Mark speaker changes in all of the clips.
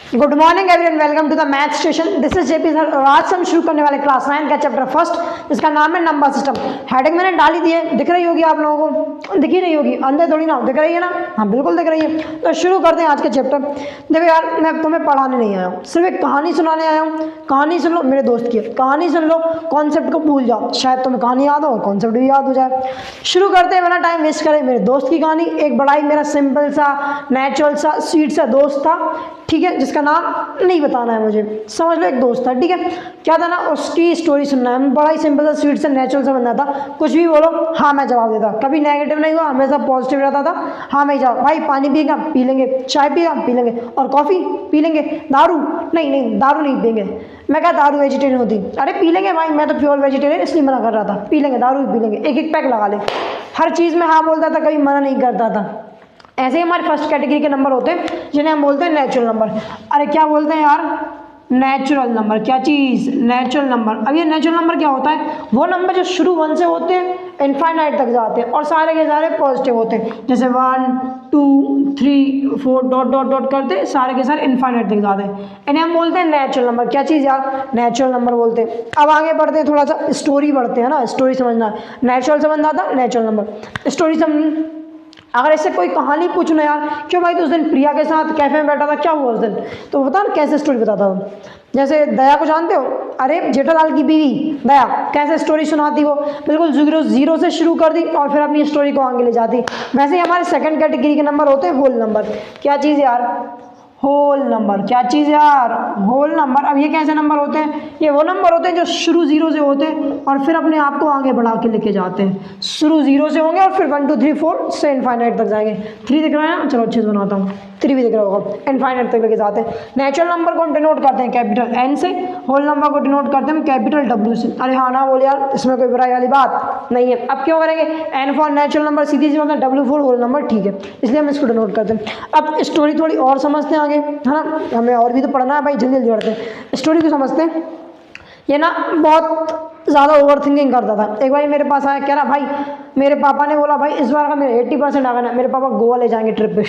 Speaker 1: Good morning everyone, welcome to the math station. This is JP sir और आज से हम शुरू करने वाले क्लास 9 का चैप्टर फर्स्ट, जिसका नाम है नंबर सिस्टम। हेडिंग मैंने डाली दी है, दिख रही होगी आप लोगों को, दिख ही रही होगी, अंदर थोड़ी ना दिख रही है ना। हाँ बिल्कुल दिख रही है। तो शुरू करते हैं आज के चैप्टर। देखो यार, मैं तुम्हें पढ़ाने नहीं आया हूँ, सिर्फ एक कहानी सुनाने आया हूँ। कहानी सुन लो, मेरे दोस्त की कहानी सुन लो, कॉन्सेप्ट को भूल जाओ, शायद तुम्हें कहानी याद हो और कॉन्सेप्ट भी याद हो जाए। शुरू करते हैं, बिना टाइम वेस्ट करें। मेरे दोस्त की कहानी, एक बड़ा ही मेरा सिंपल सा नेचुरल सा स्वीट सा दोस्त था, ठीक है, जिसका नाम नहीं बताना है मुझे, समझ लो एक दोस्त था, ठीक है। क्या था ना, उसकी स्टोरी सुनना है। बड़ा ही सिंपल सा स्वीट सा नेचुरल सा बंदा था, कुछ भी बोलो हाँ मैं जवाब देता, कभी नेगेटिव नहीं हुआ, हमेशा पॉजिटिव रहता था। हाँ मैं जवाब, भाई पानी पिएगा पी लेंगे, चाय पिएगा पी लेंगे, और कॉफ़ी पी लेंगे, दारू नहीं नहीं दारू नहीं पिएंगे। मैं क्या दारू वेजिटेरियन होती, अरे पी लेंगे भाई, मैं तो प्योर वेजिटेरियन इसलिए मना कर रहा था, पी लेंगे दारू भी पी लेंगे, एक एक पैक लगा ले। हर चीज़ में हाँ बोलता था, कभी मना नहीं करता था। ऐसे ही हमारे फर्स्ट कैटेगरी के नंबर होते हैं जिन्हें हम बोलते हैं नेचुरल नंबर। अरे क्या बोलते हैं यार, नेचुरल नंबर। क्या चीज़? Natural number. अब ये नेचुरल नंबर क्या होता है? वो नंबर जो शुरू 1 से होते हैं, इनफाइनाइट तक जाते हैं और सारे के सारे पॉजिटिव होते हैं। जैसे 1 2 3 4 डॉट डॉट डॉट करते सारे के सारे इनफाइनाइट तक जाते हैं, इन्हें हम बोलते हैं नेचुरल नंबर। क्या चीज़ यार? नेचुरल नंबर बोलते हैं। अब आगे बढ़ते हैं, थोड़ा सा स्टोरी बढ़ते हैं ना, स्टोरी समझना। नेचुरल समझ आता, नेचुरल नंबर, स्टोरी समझ। अगर इससे कोई कहानी पूछो ना यार, क्यों भाई तो उस दिन प्रिया के साथ कैफे में बैठा था, क्या हुआ उस दिन, तो बता ना कैसे स्टोरी बताता हूँ। जैसे दया को जानते हो, अरे जेठालाल की बीवी दया, कैसे स्टोरी सुनाती वो, बिल्कुल जीरो से शुरू कर दी और फिर अपनी स्टोरी को आगे ले जाती। वैसे ही हमारे सेकंड कैटेगरी के नंबर होते हैं होल नंबर। क्या चीज़ यार? Whole number. क्या चीज़ यार? Whole number. अब ये कैसे नंबर होते हैं? ये वो नंबर होते हैं जो शुरू 0 से होते हैं और फिर अपने आप को आगे बढ़ा के लेके जाते हैं। शुरू 0 से होंगे और फिर 1 2 3 4 से इनफाइनाइट तक जाएंगे। 3 दिख रहा है ना, चलो अच्छे से बनाता हूँ, 3 भी दिख रहा होगा, इनफाइनाइट तक लेके जाते हैं। नेचुरल नंबर को हम डिनोट करते हैं कैपिटल N से, होल नंबर को डिनोट करते हैं कैपिटल W से। अरे हाँ ना बोल यार, इसमें कोई बुराई वाली बात नहीं है। अब क्यों करेंगे? N फॉर नेचुरल नंबर, सीधी सी बात है, W फॉर होल नंबर, ठीक है, इसलिए हम इसको डिनोट करते हैं। अब स्टोरी थोड़ी और समझते हैं आगे, है ना, हमें और भी तो पढ़ना है भाई, जल्दी जल्दी बढ़ते हैं। स्टोरी को समझते हैं। ये ना बहुत ज़्यादा ओवर थिंकिंग करता था। एक बार मेरे पास आया, कह रहा भाई मेरे पापा ने बोला भाई इस बार का मेरे 80% आ गया ना, मेरे पापा गोवा ले जाएंगे ट्रिप पे,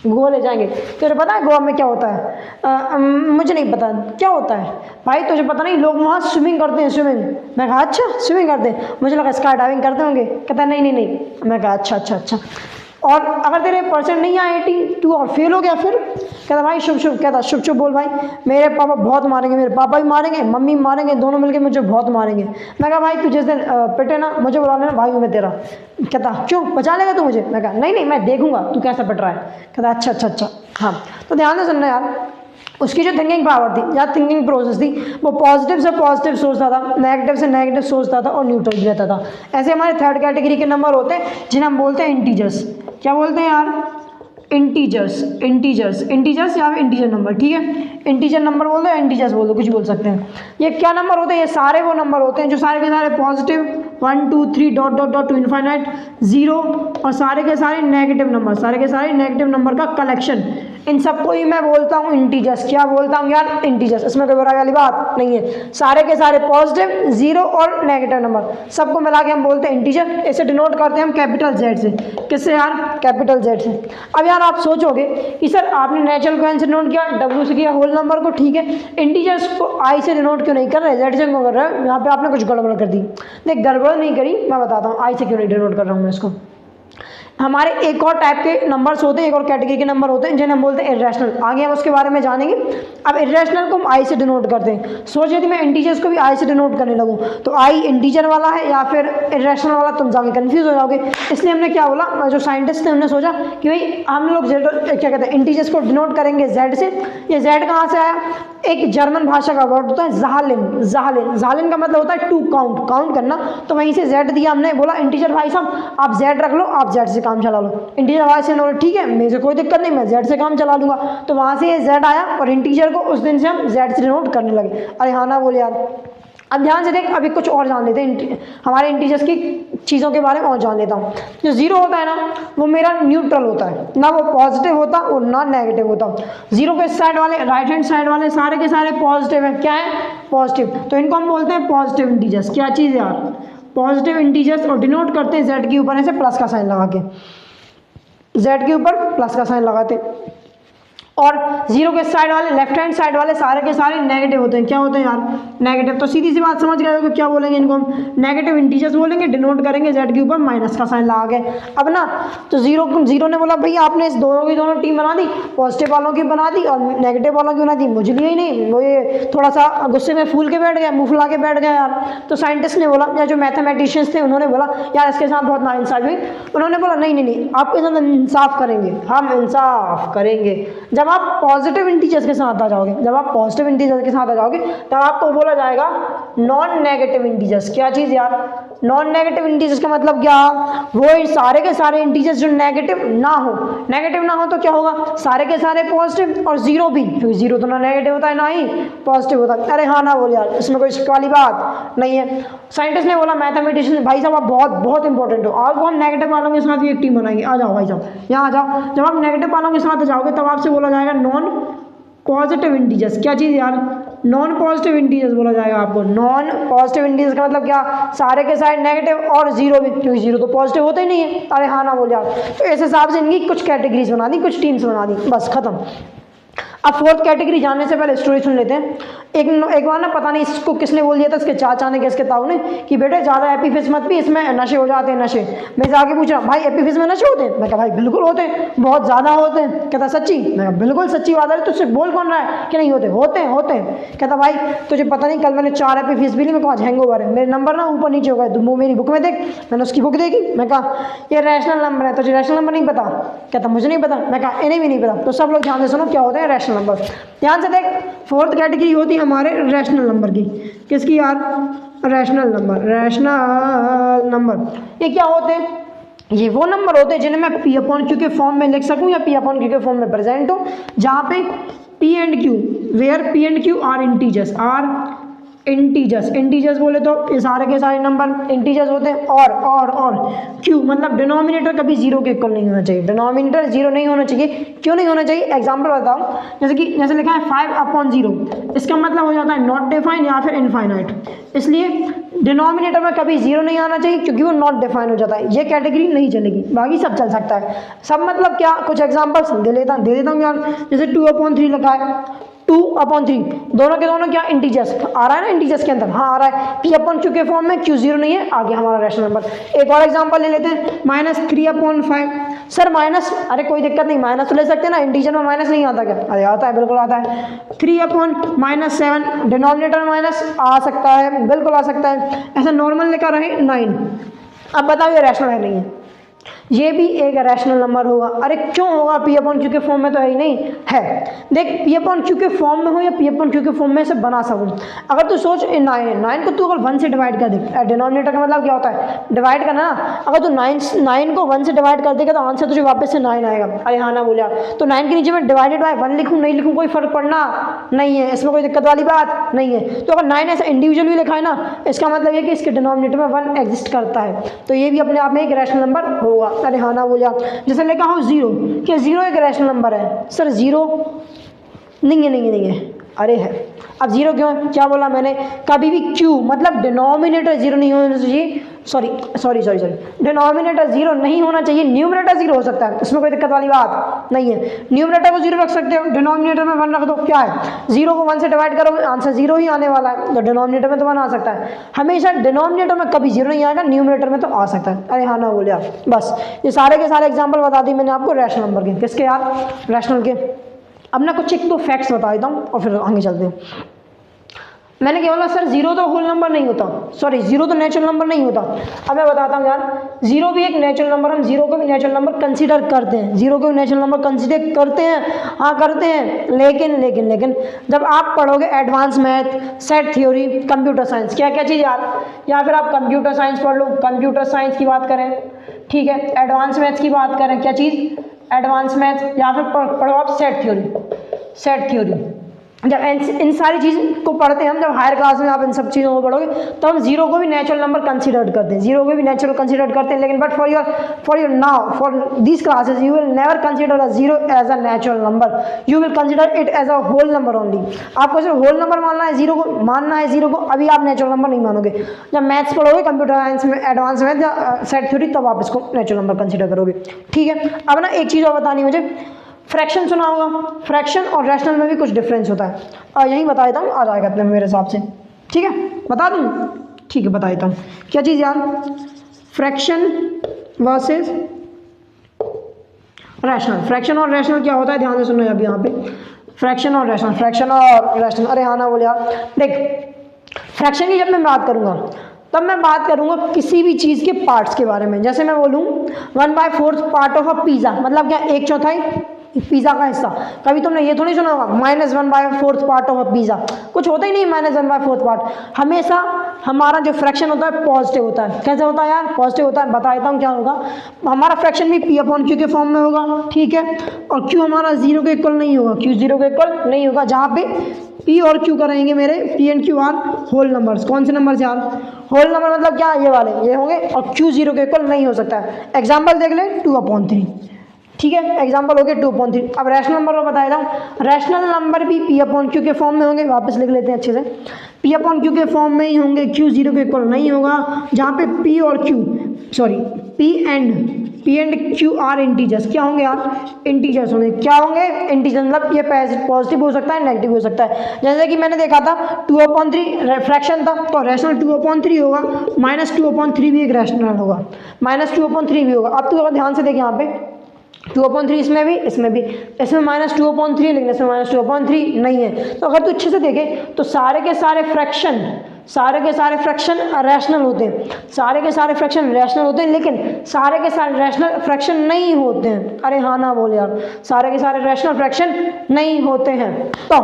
Speaker 1: गोवा ले जाएंगे। तुझे पता है गोवा में क्या होता है? मुझे नहीं पता क्या होता है भाई, तुझे पता नहीं, लोग वहाँ स्विमिंग करते हैं, स्विमिंग। मैं कहा अच्छा स्विमिंग करते हैं, मुझे लगा स्काई डाइविंग करते होंगे। कहता नहीं नहीं नहीं। मैं कहा अच्छा अच्छा अच्छा, और अगर तेरे परसेंट नहीं आए 80 तू और फेल हो गया फिर? कहता भाई शुभ शुभ, कहता शुभ शुभ बोल भाई, मेरे पापा बहुत मारेंगे, मेरे पापा भी मारेंगे, मम्मी भी मारेंगे, दोनों मिलके मुझे बहुत मारेंगे। मैं कहा भाई तू जिस दिन पिटे ना मुझे बुला लेना, भाई हूँ मैं तेरा। कहता क्यों, बचा लेगा तू मुझे? मैं कहा नहीं नहीं, मैं देखूंगा तू कैसा पिट रहा है। कहता अच्छा अच्छा अच्छा। हाँ तो ध्यान से सुनना यार, उसकी जो थिंकिंग पावर थी या थिंकिंग प्रोसेस थी, वो पॉजिटिव से पॉजिटिव सोचता था, नेगेटिव से नेगेटिव सोचता था और न्यूट्रल भी रहता था। ऐसे हमारे थर्ड कैटेगरी के नंबर होते हैं जिन्हें हम बोलते हैं इंटीजर्स। क्या बोलते हैं यार? इंटीजर्स। इंटीजर्स इंटीजर्स या फिर इंटीजर नंबर, ठीक है। इंटीजर नंबर बोल दो, इंटीजर्स बोल दो, कुछ बोल सकते हैं। ये क्या नंबर होते हैं? ये सारे वो नंबर होते हैं जो सारे के सारे positive 1 2 3 dot dot dot to infinite 0 और सारे के सारे नेगेटिव नंबर, सारे के सारे नेगेटिव नंबर का कलेक्शन। इन सबको ही मैं बोलता हूँ इंटीजर्स। क्या बोलता हूँ यार? इंटीजर्स। इसमें कोई बुराई वाली बात नहीं है। सारे के सारे पॉजिटिव 0 और नेगेटिव नंबर सबको मिला के हम बोलते हैं इंटीजर। इसे डिनोट करते हैं हम कैपिटल Z से। किससे यार? कैपिटल Z से। अब यार आप सोचोगे कि सर आपने नेचुरल को N से डिनोट किया, W से किया, होल नंबर को, ठीक है, इंटीजर्स को I से डिनोट क्यों नहीं कर रहे, Z से क्यों कर रहे हैं? यहाँ पे आपने कुछ गड़बड़ कर दी। देख गड़बड़ नहीं करी, मैं बताता हूँ I से क्यों नहीं डिनोट कर रहा हूँ मैं इसको। हमारे एक और टाइप के नंबर्स होते हैं, एक और कैटेगरी के नंबर होते हैं जिन्हें हम बोलते हैं इरेशनल। आगे हम उसके बारे में जानेंगे। अब इरेशनल को हम आई से डिनोट करते हैं। सोच यदि मैं इंटीजर्स को भी आई से डिनोट करने लगूँ तो आई इंटीजर वाला है या फिर इरेशनल वाला, तुम जाके कंफ्यूज हो जाओगे। इसलिए हमने क्या बोला, जो साइंटिस्ट थे उन्होंने सोचा कि भाई हम लोग क्या कहते हैं इंटीजर्स को डिनोट करेंगे Z से। ये Z कहाँ से आया? एक जर्मन भाषा का वर्ड होता है ज़ाहलिन। ज़ाहलिन, ज़ाहलिन का मतलब होता है टू काउंट, काउंट करना। तो वहीं से Z दिया हमने, बोला इंटीजर भाई साहब आप Z रख लो, आप Z से काम चला लो। इंटीजर वाई से बोला ठीक है, मेरे से कोई दिक्कत नहीं, मैं Z से काम चला लूँगा। तो वहाँ से ये Z आया और इंटीजर को उस दिन से हम Z से डिनोट करने लगे। अरे हाँ ना बोले यार। अब ध्यान से देख, अभी कुछ और जान लेते हैं हमारे इंटीजर्स की चीज़ों के बारे में और जान लेता हूँ। जो 0 होता है ना, वो मेरा न्यूट्रल होता है, ना वो पॉजिटिव होता और ना नेगेटिव होता। 0 के साइड वाले, राइट हैंड साइड वाले सारे के सारे पॉजिटिव है। क्या है? पॉजिटिव। तो इनको हम बोलते हैं पॉजिटिव इंटीजर्स। क्या चीज़ यार? Positive integers. और डिनोट करते हैं Z के ऊपर ऐसे प्लस का साइन लगा के, Z के ऊपर प्लस का साइन लगाते। और जीरो के साइड वाले, लेफ्ट हैंड साइड वाले सारे के सारे नेगेटिव होते हैं। क्या होते हैं यार? नेगेटिव। तो सीधी सी बात समझ गए हो कि क्या बोलेंगे इनको हम? नेगेटिव इंटीजर्स बोलेंगे, डिनोट करेंगे जेड के ऊपर माइनस का साइन लगा के। अब ना तो जीरो ने बोला भाई आपने इस दोनों की दोनों टीम बना दी, पॉजिटिव वालों की बना दी और नेगेटिव वालों की बना दी, मुझे लिए ही नहीं। वो ये थोड़ा सा गुस्से में फूल के बैठ गया, मुँह फुला के बैठ गया यार। तो साइंटिस्ट ने बोला, या जो मैथमेटिशियंस थे उन्होंने बोला यार इसके साथ बहुत नाइंसाफी हुई। उन्होंने बोला नहीं नहीं नहीं, आपके साथ इंसाफ करेंगे, हम इंसाफ करेंगे। जब आप पॉजिटिव इंटीजर्स के साथ आ जाओगे, जब आप पॉजिटिव इंटीजर्स के साथ आ जाओगे तब आपको बोला जाएगा नॉन नेगेटिव इंटीजर्स। क्या चीज़ यार? नॉन नेगेटिव इंटीजर्स का मतलब क्या? वो सारे के सारे इंटीजर्स जो नेगेटिव ना हो। नेगेटिव ना हो तो क्या होगा? सारे के सारे पॉजिटिव और जीरो भी, क्योंकि जीरो तो ना नेगेटिव होता है ना ही पॉजिटिव होता है। अरे हाँ ना बोल यार, इसमें कोई शक वाली बात नहीं है। साइंटिस्ट ने बोला, मैथमेटिशियन भाई साहब आप बहुत बहुत इंपॉर्टेंट हो, आपको हम नेगेटिव वालों के साथ भी एक टीम बनाएंगे। आ जाओ भाई साहब, यहाँ आ जाओ। जब आप नेगेटिव वालों के साथ जाओगे तब आपसे बोला जाएगा नॉन पॉजिटिव इंटीजर्स। क्या चीज़ यार? नॉन पॉजिटिव इंटीजर्स बोला जाएगा आपको। नॉन पॉजिटिव इंटीजर्स का मतलब क्या? सारे के सारे नेगेटिव और जीरो भी, क्योंकि जीरो तो पॉजिटिव होते ही नहीं है। अरे हाँ ना बोल यार। तो इस हिसाब से इनकी कुछ कैटेगरीज बना दी, कुछ टीम्स बना दी, बस खत्म। अब फोर्थ कैटेगरी जानने से पहले स्टोरी सुन लेते हैं। एक बार ना पता नहीं इसको किसने बोल दिया था, इसके चाचा ने, किसके ताऊ ने, कि बेटे ज़्यादा एपीफिस मत पी, इसमें नशे हो जाते हैं नशे। मैं जाके पूछ रहा भाई एपीफिस में नशे होते हैं? मैं कहा भाई बिल्कुल होते हैं, बहुत ज़्यादा होते हैं। कहता सच्ची? मैं कहा बिल्कुल सच्ची बात है, तुझसे बोल कौन रहा है कि नहीं होते? होते हैं होते हैं। कहता भाई तुझे पता नहीं, कल मैंने 4 एपीफिस पी ली, मैं कहा आज हैंगओवर है, मेरे नंबर ना ऊपर नीचे हो गए, तो मेरी बुक में देख। मैंने उसकी बुक देखी, मैं कहा ये रैशनल नंबर है, तुझे रैशनल नंबर नहीं पता? कहता मुझे नहीं पता। मैं कहा इन्हें भी नहीं पता। तो सब लोग ध्यान से सुनो क्या होते हैं रैशनल नंबर। ध्यान से देख, फोर्थ कैटेगरी होती है हमारे रैशनल नंबर की। किसकी यार? Rational number. रैशनल नंबर ये क्या होते हैं? ये वो नंबर होते हैं जिन्हें मैं पी अपॉन क्यू के फॉर्म में लिख सकूं या पी अपॉन क्यू के फॉर्म में प्रेजेंट हो, जहां पे P and Q, where P and Q are integers, integers बोले तो ये सारे के सारे नंबर इंटीजर्स होते हैं। और क्यू मतलब डिनोमिनेटर कभी जीरो के इक्वल नहीं होना चाहिए। डिनोमिनेटर जीरो नहीं होना चाहिए। क्यों नहीं होना चाहिए? एग्जांपल बताओ, जैसे लिखा है 5/0, इसका मतलब हो जाता है नॉट डिफाइन या फिर इनफाइनाइट। इसलिए डिनोमिनेटर में कभी जीरो नहीं आना चाहिए क्योंकि वो नॉट डिफाइन हो जाता है। ये कैटेगरी नहीं चलेगी, बाकी सब चल सकता है। सब मतलब क्या? कुछ एग्जांपल्स दे देता हूँ यार। जैसे 2/3 लिखा है, 2/3 दोनों के दोनों क्या इंटीजर्स आ रहा है ना? इंटीजर्स के अंदर हाँ आ रहा है। पी अपॉन क्यू के फॉर्म में, क्यू जीरो नहीं है, आगे हमारा रैशनल नंबर। एक और एग्जांपल ले लेते हैं, -3/5। सर माइनस, अरे कोई दिक्कत नहीं, माइनस तो ले सकते हैं ना, इंटीजर में माइनस नहीं आता क्या? अरे आता है, बिल्कुल आता है। 3/-7 डिनोमिनेटर में माइनस आ सकता है, बिल्कुल आ सकता है। ऐसा नॉर्मल लिखा रहे 9। अब बताओ ये रैशनल है नहीं है? ये भी एक रैशनल नंबर होगा। अरे क्यों होगा? पी अपॉन क्यू के फॉर्म में तो है ही नहीं है। देख पी अपॉन क्यू के फॉर्म में हो या पी अपॉन क्यू के फॉर्म में से बना सकूँ। अगर तू सोच 9 को तू अगर 1 से डिवाइड कर दे, डिनोमिनेटर का मतलब क्या होता है? डिवाइड करना ना। अगर तू 9 को 1 से डिवाइड कर देगा तो आंसर तुझे वापस से 9 आएगा। अरे हाँ ना बोलिया। तो 9 के नीचे में डिवाइडेड बाय 1 लिखूँ नहीं लिखूँ कोई फर्क पड़ना नहीं है, इसमें कोई दिक्कत वाली बात नहीं है। तो अगर 9 ऐसा इंडिविजुअल भी लिखा है ना, इसका मतलब ये कि इसके डिनोमिनेटर में 1 एग्जिस्ट करता है, तो ये भी अपने आप में एक रैशनल नंबर होगा। अरे हाँ ना बोलिया। जैसे लिखा हो 0, क्या 0 एक रैशनल नंबर है? सर 0 नहीं है। अरे है। अब 0 क्यों? क्या बोला मैंने? कभी भी Q मतलब डिनोमिनेटर 0 नहीं होना चाहिए। सॉरी डिनोमिनेटर 0 नहीं होना चाहिए, न्यूमरेटर 0 हो सकता है, इसमें कोई दिक्कत वाली बात नहीं है। न्यूमरेटर को 0 रख सकते हो, डिनोमिनेटर में 1 रख दो। क्या है? 0 को 1 से डिवाइड करोगे आंसर 0 ही आने वाला है, तो डिनोमिनेटर में तो 1 आ सकता है। हमेशा डिनोमिनेटर में कभी 0 नहीं आएगा, न्यूमरेटर में तो आ सकता है। अरे हाँ ना बोले आप। बस ये सारे के सारे एग्जाम्पल बता दी मैंने आपको रैशनल नंबर के। किसके यार? रैशनल के। अब ना कुछ एक दो फैक्ट्स बता देता हूँ और फिर आगे चलते हैं। मैंने क्या बोला? सर 0 तो होल नंबर नहीं होता, सॉरी 0 तो नेचुरल नंबर नहीं होता। अब मैं बताता हूँ यार, 0 भी एक नेचुरल नंबर, हम 0 को भी नेचुरल नंबर कंसीडर करते हैं। 0 को भी नेचुरल नंबर कंसीडर करते हैं, हाँ करते हैं। लेकिन जब आप पढ़ोगे advance math, set theory, computer science, क्या क्या चीज़ यार, या फिर आप कंप्यूटर साइंस पढ़ लो, कंप्यूटर साइंस की बात करें, ठीक है, एडवांस मैथ्स की बात करें, क्या चीज़? एडवांस मैथ्स, या फिर पढ़ो आप सेट थ्योरी। जब इन सारी चीज़ को पढ़ते हैं हम, जब हायर क्लास में आप इन सब चीज़ों को पढ़ोगे तो हम 0 को भी नेचुरल नंबर कंसीडर करते हैं, 0 को भी नेचुरल कंसीडर करते हैं। लेकिन but for your now for this classes you will never consider 0 as a natural number, you will consider it as a whole number only. आपको सिर्फ होल नंबर मानना है, 0 को मानना है, 0 को अभी आप नेचुरल नंबर नहीं मानोगे। जब मैथ्स पढ़ोगे, कंप्यूटर साइंस में एडवांस मैथ या सेट थ्योरी, तब आप इसको नेचुरल नंबर कंसीडर करोगे, ठीक है। अब ना एक चीज़ और बतानी मुझे, फ्रैक्शन सुना होगा, फ्रैक्शन और रैशनल में भी कुछ डिफरेंस होता है, और यही बता देता हूँ, आ जाएगा इतने में मेरे हिसाब से। ठीक है, बता दूँ? ठीक है, बता देता हूँ। क्या चीज़ यार? Fraction versus rational. फ्रैक्शन और रैशनल क्या होता है, ध्यान से सुनो अभी यहाँ पे। फ्रैक्शन और रैशनल, फ्रैक्शन और रैशनल, अरे हाँ ना बोले यार। देख, फ्रैक्शन की जब मैं बात करूँगा तब मैं बात करूँगा किसी भी चीज़ के पार्ट्स के बारे में। जैसे मैं बोलूँ 1/4 पार्ट ऑफ अ पिज़्ज़ा, मतलब क्या, 1/4 पिज़्ज़ा का हिस्सा। कभी तुमने ये थोड़ी सुना होगा -1/4 पार्ट ऑफ अ पिज़्ज़ा, कुछ होता ही नहीं -1/4 पार्ट। हमेशा हमारा जो फ्रैक्शन होता है पॉजिटिव होता है। कैसे होता है यार? पॉजिटिव होता है। बता देता हूँ क्या होगा। हमारा फ्रैक्शन भी P/Q के फॉर्म में होगा, ठीक है, और Q हमारा 0 के इक्वल नहीं होगा, Q 0 के इक्वल नहीं होगा। जहाँ पे P और Q करेंगे मेरे, P and Q are whole numbers. कौन से नंबर्स यार? होल नंबर मतलब क्या? ये वाले, ये होंगे, और Q 0 के इक्वल नहीं हो सकता है। एग्जाम्पल देख ले, 2/3। ठीक है, एग्जाम्पल हो गया 2/3। अब रैशनल नंबर को बताया था, रैशनल नंबर भी P/Q के फॉर्म में होंगे। वापस लिख लेते हैं अच्छे से, P/Q के फॉर्म में ही होंगे, Q 0 के इक्वल नहीं होगा। जहाँ पे P और Q, sorry, P and Q are integers. क्या होंगे यार? इंटीजर्स होंगे। क्या होंगे? इंटीजर। मतलब ये पॉजिटिव हो सकता है, नेगेटिव हो सकता है। जैसे कि मैंने देखा था 2/3 फ्रैक्शन था, तो रैशनल 2/3 होगा, -2/3 भी एक रैशनल होगा, -2/3 भी होगा। अब तो ध्यान से देख यहाँ पे 2/3 इसमें भी, इसमें भी, इसमें -2/3 लेकिन इसमें -2/3 नहीं है। तो अगर तू अच्छे से देखे तो सारे के सारे फ्रैक्शन रैशनल होते हैं, सारे के सारे फ्रैक्शन रैशनल होते हैं, लेकिन सारे के सारे रैशनल फ्रैक्शन नहीं होते हैं। अरे हाँ ना बोल यार, सारे के सारे रैशनल फ्रैक्शन नहीं होते हैं। तो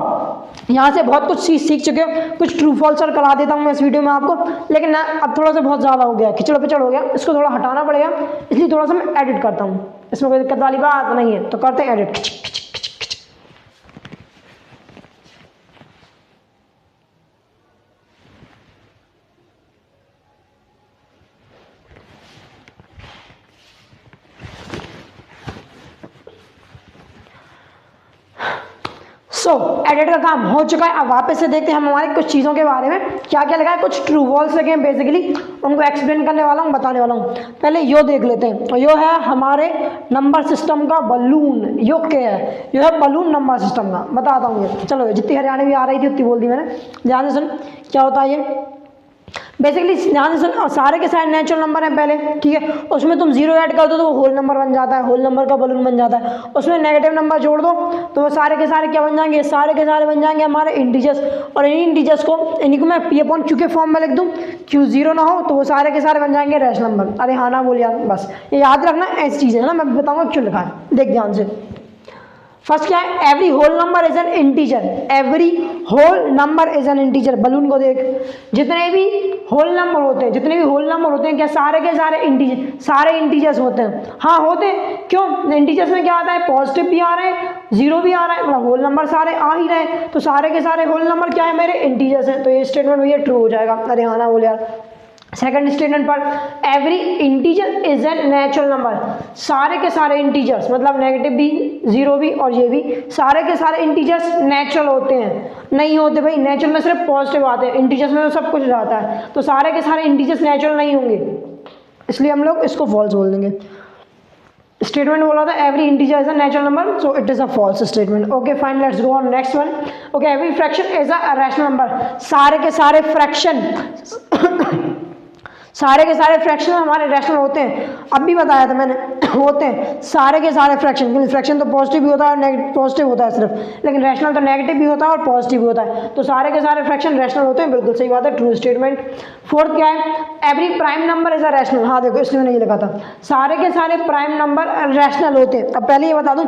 Speaker 1: यहाँ से बहुत कुछ सीख चुके हो। कुछ ट्रू फॉल्स और करा देता हूँ मैं इस वीडियो में आपको, लेकिन ना अब थोड़ा सा बहुत ज़्यादा हो गया, खिचड़ पिचड़ हो गया, इसको थोड़ा हटाना पड़ेगा, इसलिए थोड़ा सा मैं एडिट करता हूँ। इसमें कोई दिक्कत वाली बात नहीं है, तो करते हैं एडिट। एडिट का काम हो चुका है। अब वापस से देखते हैं हम हमारे कुछ चीज़ों के बारे में, क्या क्या लगा है। कुछ ट्रू फॉल्स लगे हैं, बेसिकली उनको एक्सप्लेन करने वाला हूँ, बताने वाला हूँ। पहले यो देख लेते हैं। तो यो है हमारे नंबर सिस्टम का बलून। यो क्या है? यो है बलून नंबर सिस्टम का। बताता हूँ ये, चलो जितनी हरियाणवी आ रही थी उतनी बोल दी मैंने। ध्यान से सुन, क्या होता है ये बेसिकली, ध्यान से सुन। और सारे के सारे नेचुरल नंबर हैं पहले, ठीक है। उसमें तुम 0 ऐड कर दो तो वो होल नंबर बन जाता है, होल नंबर का बलून बन जाता है। उसमें नेगेटिव नंबर जोड़ दो तो वो सारे के सारे क्या बन जाएंगे? सारे के सारे बन जाएंगे हमारे इंटीजर्स। और इन इंटीजर्स को, इन्हीं को मैं P/Q के फॉर्म में लिख दूँ, Q 0 ना हो तो वो सारे के सारे बन जाएंगे रैशनल नंबर। अरे हाँ ना बोल यार, बस ये याद रखना, ऐसी चीज़ है ना, मैं बताऊँगा क्यों लिखा है। देख ध्यान से, फर्स्ट क्या है? Every whole number is an integer. Every whole number is an integer. Balloon को देख, जितने भी होल नंबर होते हैं, जितने भी होल नंबर होते हैं, क्या सारे के सारे इंटीजर, सारे इंटीजर्स होते हैं? हाँ होते हैं। क्यों? इंटीजर्स में क्या आता है? पॉजिटिव भी आ रहे हैं, 0 भी आ रहा है, मतलब होल नंबर सारे आ ही रहे हैं। तो सारे के सारे होल नंबर क्या है? मेरे इंटीजर्स हैं। तो ये स्टेटमेंट भैया ट्रू हो जाएगा। अरे हाँ ना बोल यार। सेकंड स्टेटमेंट पर, every integer is an natural number. सारे के सारे इंटीजर्स, मतलब नेगेटिव भी, 0 भी और ये भी, सारे के सारे इंटीजर्स नेचुरल होते हैं? नहीं होते भाई, नेचुरल में सिर्फ पॉजिटिव आते हैं, इंटीजर्स में तो सब कुछ आता है। तो सारे के सारे इंटीजर्स नेचुरल नहीं होंगे, इसलिए हम लोग इसको फॉल्स बोल देंगे। स्टेटमेंट बोला था every integer is a natural number, so it is a false statement. Okay fine, let's go on next one. Okay, every fraction is a rational number. सारे के सारे फ्रैक्शन सारे के सारे फ्रैक्शन हमारे रैशनल होते हैं। अब भी बताया था मैंने, होते हैं सारे के सारे फ्रैक्शन, क्योंकि फ्रैक्शन तो पॉजिटिव भी होता है और नेगेटिव, पॉजिटिव होता है सिर्फ, लेकिन रैशनल तो नेगेटिव भी होता है और पॉजिटिव भी होता है। तो सारे के सारे फ्रैक्शन रैशनल होते हैं, बिल्कुल सही बात है, ट्रू स्टेटमेंट। फोर्थ क्या है? Every prime number is a rational. हाँ देखो, इसलिए मैंने ये लिखा था, सारे के सारे प्राइम नंबर रैशनल होते हैं। अब पहले ये बता दूं,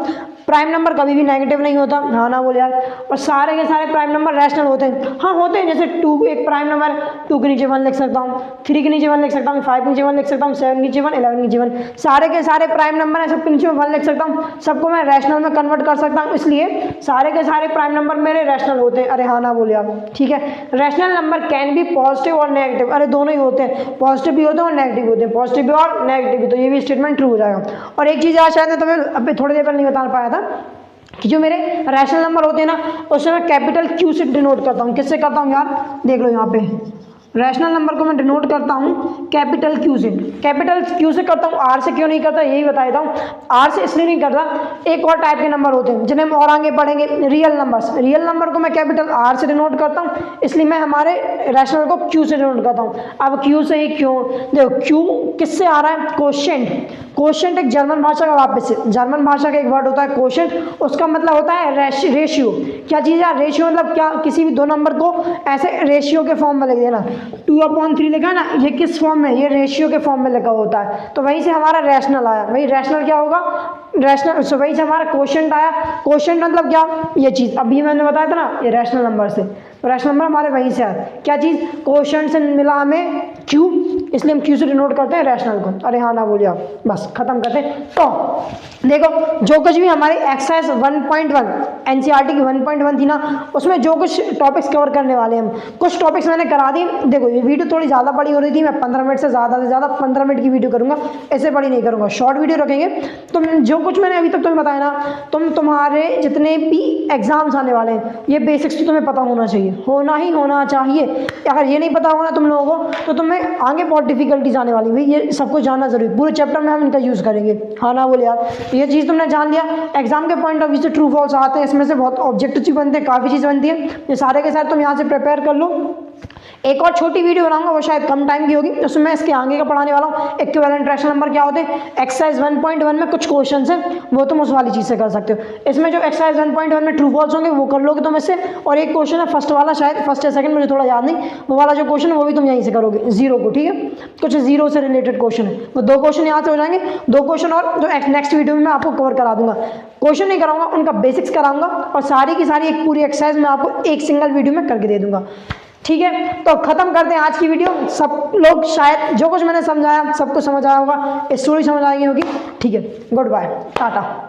Speaker 1: प्राइम नंबर कभी भी नेगेटिव नहीं होता। हाँ ना बोल यार। और सारे के सारे प्राइम नंबर रैशनल होते हैं। हाँ होते हैं, जैसे 2 एक प्राइम नंबर, 2 के नीचे 1 लिख सकता हूँ, 3 के नीचे 1 लिख सकता हूँ, 5 के नीचे 1 लिख सकता हूँ, 7 के नीचे 1, 11 के नीचे 1। सारे के सारे प्राइम नंबर है, सबके नीचे 1 लिख सकता हूँ, सबको मैं रैशनल में कन्वर्ट कर सकता हूँ, इसलिए सारे के सारे प्राइम नंबर मेरे रैशनल होते हैं। अरे हाँ ना बोले आप, ठीक है। Rational number can be positive और नेगेटिव। अरे दोनों ही होते हैं, पॉजिटिव भी होते हैं और नेगेटिव होते हैं, पॉजिटिव भी और नेगेटिव भी। तो ये भी स्टेटमेंट ट्रू हो जाएगा। और एक चीज़ आज शायद तो मैं अभी थोड़ी देर पहले नहीं बता पाया था कि जो मेरे रैशनल नंबर होते हैं ना, उसमें मैं कैपिटल Q से डिनोट करता हूँ। किससे करता हूँ यार? देख लो यहाँ पे, रैशनल नंबर को मैं डिनोट करता हूँ कैपिटल क्यू से। कैपिटल क्यू से करता हूँ, आर से क्यों नहीं करता यही बता देता हूँ। आर से इसलिए नहीं करता, एक और टाइप के नंबर होते हैं जिन्हें हम और आगे पढ़ेंगे, रियल नंबर्स। रियल नंबर को मैं कैपिटल आर से डिनोट करता हूँ, इसलिए मैं हमारे रैशनल को क्यू से डिनोट करता हूँ। अब क्यू से ही क्यों, देखो क्यू किससे आ रहा है, कोशेंट। कोशेंट एक जर्मन भाषा का, वापस से जर्मन भाषा का एक वर्ड होता है कोशेंट, उसका मतलब होता है रेशियो। क्या चीज़ है रेशियो, मतलब क्या, किसी भी दो नंबर को ऐसे रेशियो के फॉर्म में लिख देना। 2/3 लिखा है ना, ये किस फॉर्म में, ये रेशियो के फॉर्म में लिखा होता है। तो वहीं से हमारा रैशनल आया। वही रैशनल क्या होगा, रैशनल, सो वहीं से हमारा कोशेंट आया। कोशेंट मतलब क्या, ये चीज़ अभी मैंने बताया था ना, ये रैशनल नंबर से। तो रैशनल नंबर हमारे वहीं से आया। क्या चीज़, कोशेंट से मिला हमें क्यू, इसलिए हम क्यू से डिनोट करते हैं रैशनल को। अरे हाँ ना बोलिए आप, बस खत्म करते हैं। तो देखो जो कुछ भी हमारी एक्सरसाइज 1.1 एनसीईआरटी की 1.1 थी ना, उसमें जो कुछ टॉपिक्स कवर करने वाले हैं हम, कुछ टॉपिक्स मैंने करा दी। देखो ये वीडियो थोड़ी ज़्यादा बड़ी हो रही थी, मैं 15 मिनट से ज़्यादा 15 मिनट की वीडियो करूँगा, ऐसे बड़ी नहीं करूँगा, शॉर्ट वीडियो रखेंगे। तुम जो कुछ मैंने अभी तक तुम्हें बताया ना, तुम्हारे जितने भी एग्जाम्स आने वाले हैं, ये बेसिक्स तो तुम्हें पता होना चाहिए, होना ही होना चाहिए। अगर ये नहीं पता होगा तुम लोगों को, तो तुम्हें आगे बहुत डिफिकल्टीज आने वाली। भाई ये सबको जानना जरूरी, पूरे चैप्टर में हम इनका यूज़ करेंगे। हाँ ना बोले यार, ये चीज़ तुमने जान लिया। एग्जाम के पॉइंट ऑफ व्यू से ट्रू फॉल्स आते हैं, इसमें से बहुत ऑब्जेक्टिव बनते हैं, काफ़ी चीज़ बनती है। ये सारे के साथ तुम यहाँ से प्रिपेयर कर लो। एक और छोटी वीडियो बनाऊंगा, वो शायद कम टाइम की होगी, उसमें मैं इसके आगे का पढ़ाने वाला हूँ। इक्विवेलेंट रैशनल नंबर क्या होते हैं, एक्सरसाइज 1.1 में कुछ क्वेश्चन हैं, वो तुम उस वाली चीज़ से कर सकते हो। इसमें जो एक्सरसाइज 1.1 में ट्रू फॉल्स होंगे वो कर लोगे तुम इससे, और एक क्वेश्चन है फर्स्ट वाला, शायद फर्स्ट या सेकंड, मुझे थोड़ा याद नहीं, वो वाला जो क्वेश्चन है वो भी तुम यहीं से करोगे, जीरो को। ठीक है, कुछ जीरो से रिलेटेड क्वेश्चन है, वो दो क्वेश्चन यहाँ से हो जाएंगे। दो क्वेश्चन और जो नेक्स्ट वीडियो में मैं आपको कवर करा दूंगा। क्वेश्चन नहीं कराऊंगा, उनका बेसिक्स कराऊंगा, और सारी की सारी एक पूरी एक्सरसाइज मैं आपको एक सिंगल वीडियो में करके दे दूंगा। ठीक है, तो खत्म करते हैं आज की वीडियो। सब लोग शायद जो कुछ मैंने समझाया सबको समझ आया होगा, स्टोरी समझ आई होगी। ठीक है, गुड बाय, टाटा।